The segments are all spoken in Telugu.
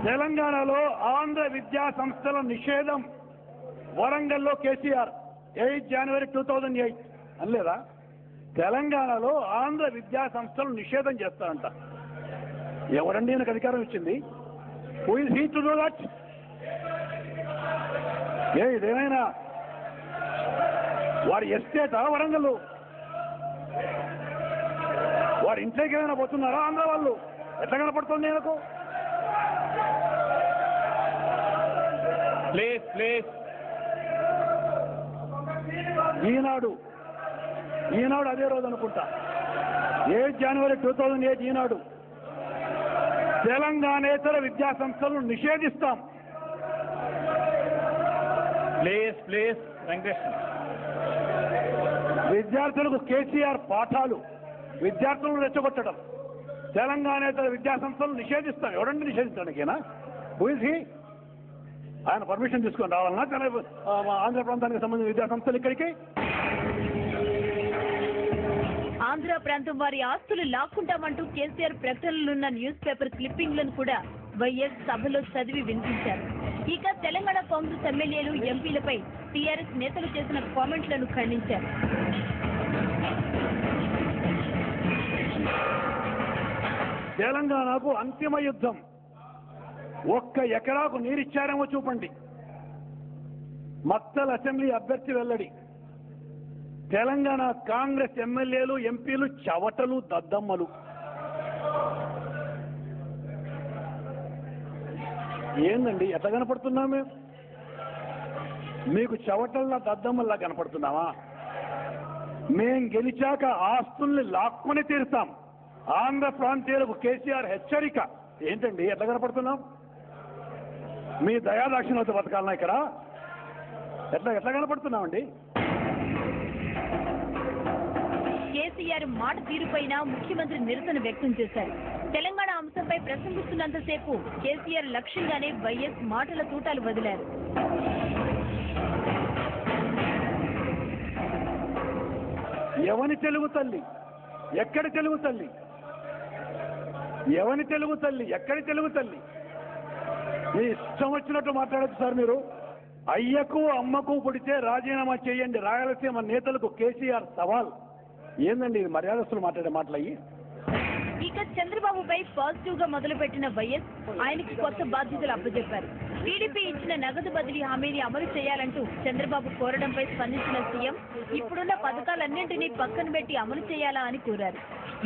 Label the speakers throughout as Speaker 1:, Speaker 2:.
Speaker 1: తెలంగాణలో ఆంధ్ర విద్యా సంస్థల నిషేధం వరంగల్లో కేసీఆర్ 8 జనవరి 2008 అనలేదా? తెలంగాణలో ఆంధ్ర విద్యా సంస్థలు నిషేధం చేస్తారంట. ఎవరండి నాకు అధికారం ఇచ్చింది? Who is he to do that? ఇదేమైనా వారి ఎస్టేటా వరంగల్? వారి ఇంట్లోకి ఏమైనా పోతున్నారా ఆంధ్ర వాళ్ళు? ఎట్లా కనపడుతుంది నాకు?
Speaker 2: ప్లీజ్
Speaker 1: ఈనాడు అదే రోజు అనుకుంటా, 8 జనవరి 2008 ఈనాడు తెలంగాణేతర విద్యా సంస్థలను నిషేధిస్తాం.
Speaker 2: ప్లీజ్ వెంకటేశ్వర,
Speaker 1: విద్యార్థులకు కేసీఆర్ పాఠాలు, విద్యార్థులను రెచ్చగొట్టడం, తెలంగాణేతర విద్యా సంస్థలను నిషేధిస్తాం. ఎవరండి నిషేధించడానికేనా? Who is he? ఆయన పర్మిషన్ తీసుకొని రావాలన్నా ఆంధ్ర ప్రాంతానికి సంబంధించిన విద్యా సంస్థలు ఇక్కడికి?
Speaker 3: ఆంధ్ర ప్రాంతం వారి ఆస్తులు లాక్కుంటామంటూ కేసీఆర్ ప్రకటనలున్న న్యూస్ పేపర్ క్లిప్పింగ్లను కూడా వైఎస్ సభలో చదివి వినిపించారు. ఇక తెలంగాణ కాంగ్రెస్ ఎమ్మెల్యేలు, ఎంపీలపై టీఆర్ఎస్ నేతలు చేసిన కామెంట్లను ఖండించారు.
Speaker 1: తెలంగాణకు అంతిమ యుద్ధం. 1 ఎకరాకు నీరిచ్చారేమో చూపండి. మత్తల్ అసెంబ్లీ అభ్యర్థి వెల్లడి. తెలంగాణ కాంగ్రెస్ ఎమ్మెల్యేలు, ఎంపీలు చవటలు, దద్దమ్మలు. ఏందండి ఎట్లా కనపడుతున్నాం మేము? మీకు చవటల్లా దద్దమ్మల్లా కనపడుతున్నావా? మేం గెలిచాక ఆస్తుల్ని లాక్కొని తీరుతాం. ఆంధ్ర ప్రాంతీయులకు కేసీఆర్ హెచ్చరిక. ఏంటండి ఎట్లా కనపడుతున్నాం? మీ దయాదాక్షిణ్యత బతకాలన్నా ఇక్కడ? ఎట్లా కనపడుతున్నామండి?
Speaker 3: కేసీఆర్ మాట తీరుపైన ముఖ్యమంత్రి నిరసన వ్యక్తం చేశారు. తెలంగాణ అంశంపై ప్రసంగిస్తున్నంతసేపు కేసీఆర్ లక్ష్యంగానే వైఎస్ మాటల తూటాలు వదిలారు.
Speaker 1: ఎవని తెలుగు తల్లి? ఎక్కడి తెలుగు తల్లి? ఎవని తెలుగు తల్లి? ఎక్కడి తెలుగు తల్లి? మీ ఇష్టం వచ్చినట్టు మాట్లాడచ్చు సార్ మీరు. అయ్యకు అమ్మకు పుడితే రాజీనామా చేయండి, రాయలసీమ నేతలకు కేసీఆర్ సవాల్. ఏందండి ఇది మర్యాదస్తులు మాట్లాడే మాటలు అయ్యి?
Speaker 3: ఇక చంద్రబాబుపై పాజిటివ్ గా మొదలుపెట్టిన వైఎస్ ఆయనకి కొత్త బాధ్యతలు అప్పచెప్పారు. టీడీపీ ఇచ్చిన నగదు బదిలీ హామీని అమలు చేయాలంటూ చంద్రబాబు కోరడంపై స్పందించిన సీఎం ఇప్పుడున్న పథకాలన్నింటినీ పక్కన పెట్టి అమలు చేయాలా అని కోరారు.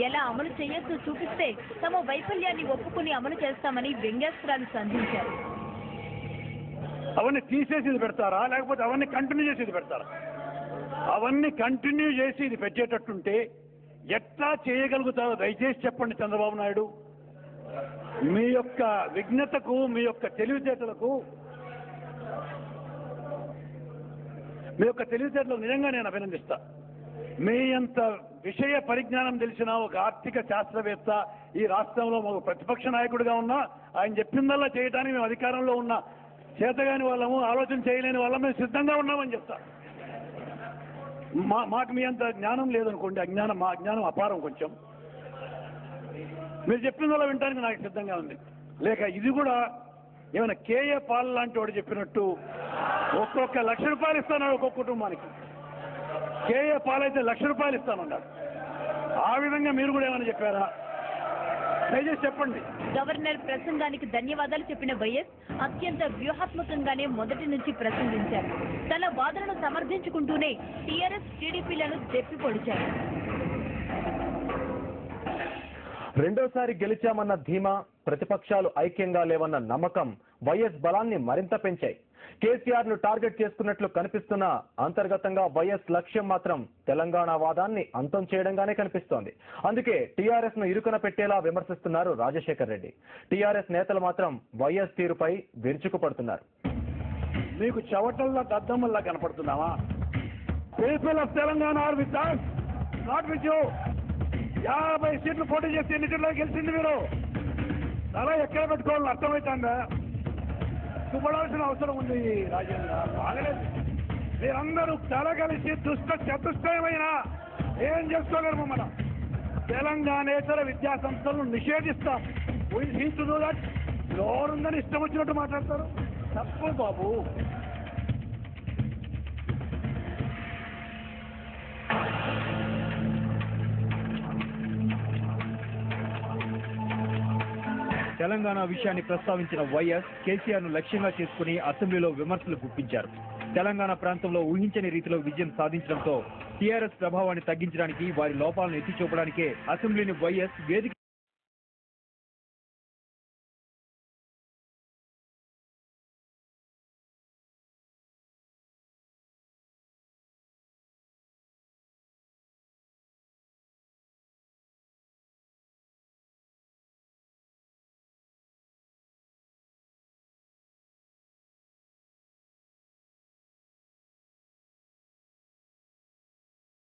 Speaker 3: ఎలా అమలు చేయొచ్చో చూపిస్తే తమ వైఫల్యాన్ని ఒప్పుకుని అమలు చేస్తామని వ్యంగ్యాస్త్రాలు సంధించారు.
Speaker 1: అవన్నీ తీసేసి పెడతారా, లేకపోతే అవన్నీ కంటిన్యూ చేసేది పెడతారా? అవన్నీ కంటిన్యూ చేసి ఇది పెట్టేటట్టుంటే ఎట్లా చేయగలుగుతారో దయచేసి చెప్పండి చంద్రబాబు నాయుడు. మీ యొక్క విఘ్నతకు, మీ యొక్క తెలివితేటలకు నిజంగా నేను అభినందిస్తా. మీ అంత విషయ పరిజ్ఞానం తెలిసిన ఒక ఆర్థిక శాస్త్రవేత్త ఈ రాష్ట్రంలో మాకు ప్రతిపక్ష నాయకుడిగా ఉన్నా ఆయన చెప్పిందల్లా చేయడానికి మేము అధికారంలో ఉన్న చేతగాని వాళ్ళము, ఆలోచన చేయలేని వాళ్ళం మేము సిద్ధంగా ఉన్నామని చెప్తా. మాకు మీ అంత జ్ఞానం లేదనుకోండి, మా అజ్ఞానం అపారం. కొంచెం మీరు చెప్పిందల్లా వినడానికి నాకు సిద్ధంగా ఉంది. లేక ఇది కూడా ఏమైనా కేఏ పాల్ లాంటి వాడు చెప్పినట్టు ఒక్కొక్క ₹1,00,000 ఇస్తాను ఒక్కొక్క కుటుంబానికి. కేఏ పాల్ అయితే ₹1,00,000 ఇస్తానన్నాడు. ఆ విధంగా మీరు కూడా ఏమైనా చెప్పారా? దయచేసి చెప్పండి.
Speaker 3: గవర్నర్ ప్రసంగానికి ధన్యవాదాలు చెప్పిన వైఎస్ అత్యంత వ్యూహాత్మకంగానే మొదటి నుంచి ప్రసంగించారు. తన వాదనను సమర్థించుకుంటూనే టీఆర్ఎస్, టీడీపీలను దెప్పి పొడిచారు.
Speaker 4: రెండోసారి గెలిచామన్న ధీమా, ప్రతిపక్షాలు ఐక్యంగా లేవన్న నమ్మకం వైఎస్ బలాన్ని మరింత పెంచాయి. కేసీఆర్ ను టార్గెట్ చేసుకున్నట్లు కనిపిస్తున్న అంతర్గతంగా వైఎస్ లక్ష్యం మాత్రం తెలంగాణ వాదాన్ని అంతం చేయడంగానే కనిపిస్తోంది. అందుకే టీఆర్ఎస్ ను ఇరుకున పెట్టేలా విమర్శిస్తున్నారు రాజశేఖర్ రెడ్డి. టీఆర్ఎస్ నేతలు మాత్రం వైఎస్ తీరుపై విరుచుకుపడుతున్నారు.
Speaker 1: మీకు చవటల్లా దద్దమ్మల్లా కనపడుతున్నావా? People of Telangana are with us, not with you. 50 సీట్లు పోటీ చేసి ఎన్నికల్లో గెలిచింది మీరు. అలా ఎక్కడ పెట్టుకోవాలని అర్థమవుతుందా? చూపడాల్సిన అవసరం ఉంది రాజేంద్ర. బాగలేదు. మీరందరూ కలగలిసి చతుష్టయమైన ఏం చేసుకోగలరు? మమ్మల్ని తెలంగాణేతర విద్యా సంస్థలను నిషేధిస్తాం. ఫ్లోర్ ఇష్టం వచ్చినట్టు మాట్లాడతారు. తప్పు బాబు.
Speaker 2: తెలంగాణ విషయాన్ని ప్రస్తావించిన వైఎస్ కేసీఆర్ ను లక్ష్యంగా చేసుకుని అసెంబ్లీలో విమర్శలు గుప్పించారు. తెలంగాణ ప్రాంతంలో ఊహించని రీతిలో విజయం సాధించడంతో టీఆర్ఎస్ ప్రభావాన్ని తగ్గించడానికి వారి లోపాలను ఎత్తి చూపడానికే అసెంబ్లీని వైఎస్ వేదిక